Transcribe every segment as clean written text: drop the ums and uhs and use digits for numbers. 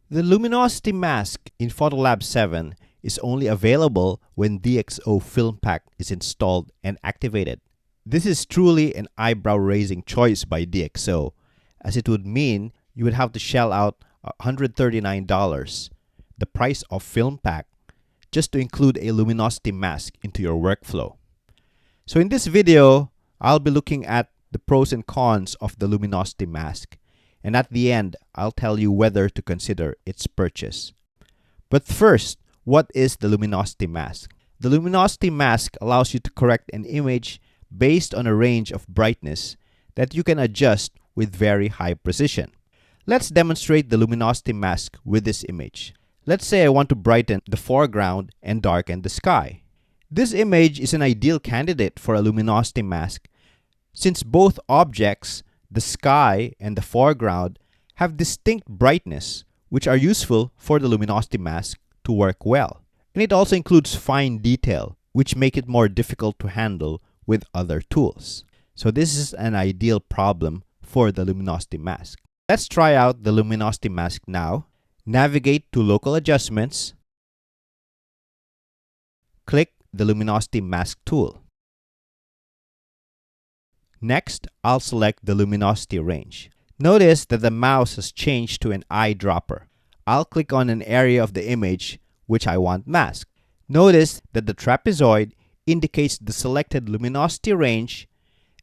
The luminosity mask in Photolab 7 is only available when DxO Film Pack is installed and activated. This is truly an eyebrow-raising choice by DxO, as it would mean you would have to shell out $139, the price of Film Pack, just to include a luminosity mask into your workflow. So in this video, I'll be looking at the pros and cons of the luminosity mask, and at the end, I'll tell you whether to consider its purchase. But first, what is the luminosity mask? The luminosity mask allows you to correct an image based on a range of brightness that you can adjust with very high precision. Let's demonstrate the luminosity mask with this image. Let's say I want to brighten the foreground and darken the sky. This image is an ideal candidate for a luminosity mask since both objects, the sky and the foreground, have distinct brightness which are useful for the luminosity mask to work well. And it also includes fine detail which make it more difficult to handle with other tools. So this is an ideal problem for the luminosity mask. Let's try out the luminosity mask now. Navigate to Local Adjustments. Click the luminosity mask tool. Next, I'll select the luminosity range. Notice that the mouse has changed to an eyedropper. I'll click on an area of the image which I want masked. Notice that the trapezoid indicates the selected luminosity range,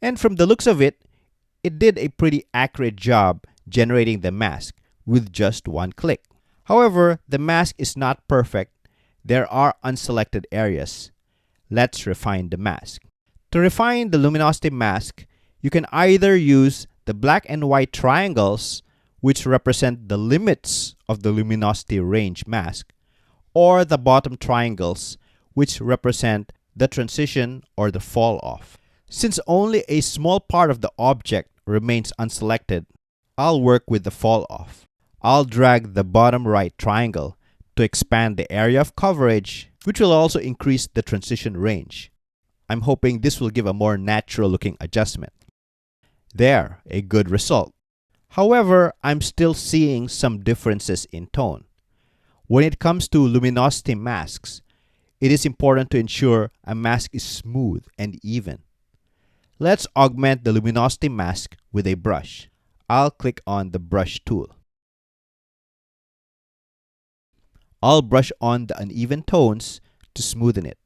and from the looks of it, it did a pretty accurate job generating the mask with just one click. However, the mask is not perfect. There are unselected areas. Let's refine the mask. To refine the luminosity mask, you can either use the black and white triangles, which represent the limits of the luminosity range mask, or the bottom triangles, which represent the transition or the fall off. Since only a small part of the object remains unselected, I'll work with the fall off. I'll drag the bottom right triangle to expand the area of coverage, which will also increase the transition range. I'm hoping this will give a more natural looking adjustment. There, a good result. However, I'm still seeing some differences in tone. When it comes to luminosity masks, it is important to ensure a mask is smooth and even. Let's augment the luminosity mask with a brush. I'll click on the brush tool. I'll brush on the uneven tones to smoothen it.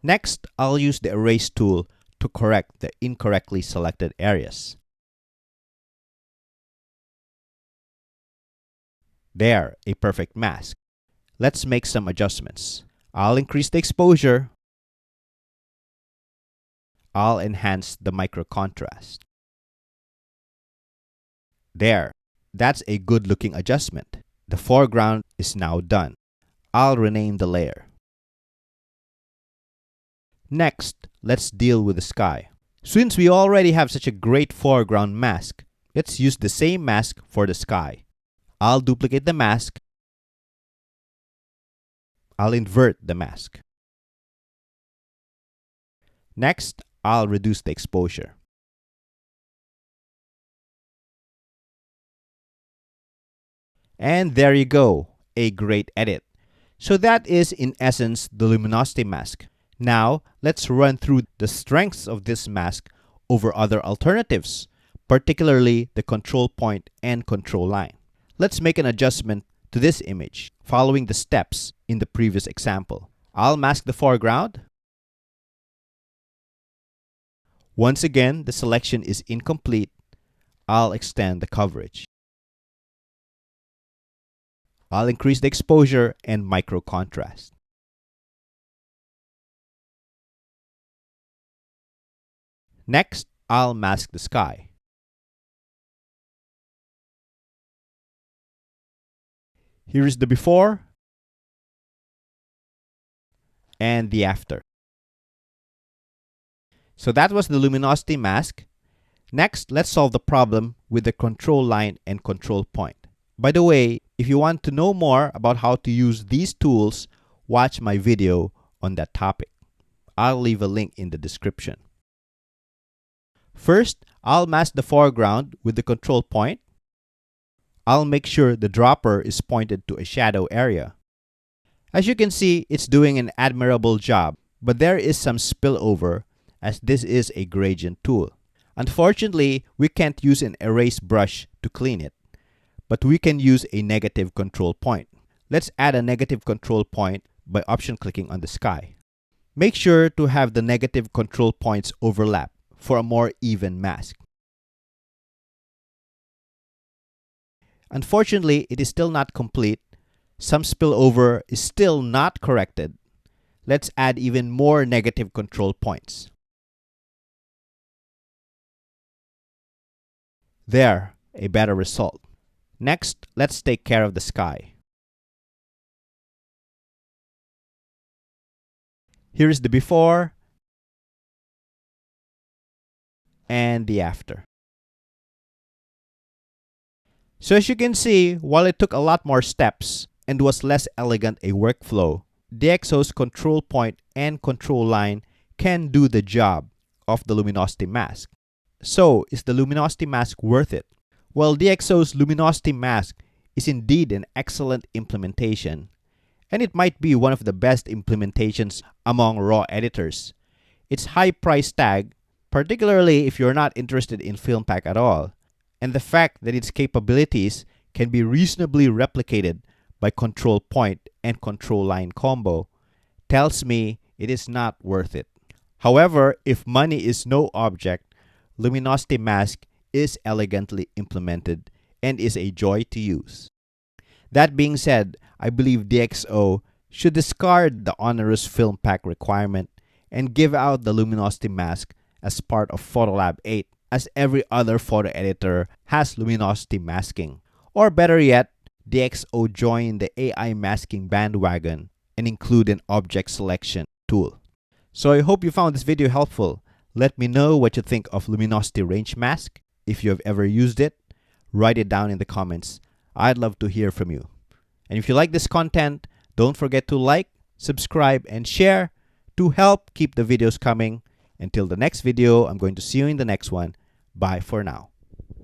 Next, I'll use the erase tool to correct the incorrectly selected areas. There, a perfect mask. Let's make some adjustments. I'll increase the exposure. I'll enhance the micro contrast. There, that's a good looking adjustment. The foreground is now done. I'll rename the layer. Next, let's deal with the sky. Since we already have such a great foreground mask, let's use the same mask for the sky. I'll duplicate the mask. I'll invert the mask. Next, I'll reduce the exposure. And there you go, a great edit. So that is in essence the luminosity mask. Now, let's run through the strengths of this mask over other alternatives, particularly the control point and control line. Let's make an adjustment to this image, following the steps in the previous example. I'll mask the foreground. Once again, the selection is incomplete. I'll extend the coverage. I'll increase the exposure and micro contrast. Next, I'll mask the sky. Here is the before and the after. So that was the luminosity mask. Next, let's solve the problem with the control line and control point. By the way, if you want to know more about how to use these tools, watch my video on that topic. I'll leave a link in the description. First, I'll mask the foreground with the control point. I'll make sure the dropper is pointed to a shadow area. As you can see, it's doing an admirable job, but there is some spillover as this is a gradient tool. Unfortunately, we can't use an erase brush to clean it, but we can use a negative control point. Let's add a negative control point by option clicking on the sky. Make sure to have the negative control points overlap for a more even mask. Unfortunately, it is still not complete. Some spillover is still not corrected. Let's add even more negative control points. There, a better result. Next, let's take care of the sky. Here is the before and the after. So as you can see, while it took a lot more steps and was less elegant a workflow, DxO's control point and control line can do the job of the luminosity mask. So, is the luminosity mask worth it? Well, DxO's luminosity mask is indeed an excellent implementation, and it might be one of the best implementations among raw editors. Its high price tag, particularly if you're not interested in film pack at all, and the fact that its capabilities can be reasonably replicated by control point and control line combo, tells me it is not worth it. However, if money is no object, luminosity mask is elegantly implemented and is a joy to use. That being said, I believe DxO should discard the onerous film pack requirement and give out the luminosity mask as part of Photolab 8, as every other photo editor has luminosity masking. Or better yet, DxO join the AI masking bandwagon and include an object selection tool. So I hope you found this video helpful. Let me know what you think of luminosity range mask. If you have ever used it, write it down in the comments. I'd love to hear from you. And if you like this content, don't forget to like, subscribe, and share to help keep the videos coming. Until the next video, I'm going to see you in the next one. Bye for now.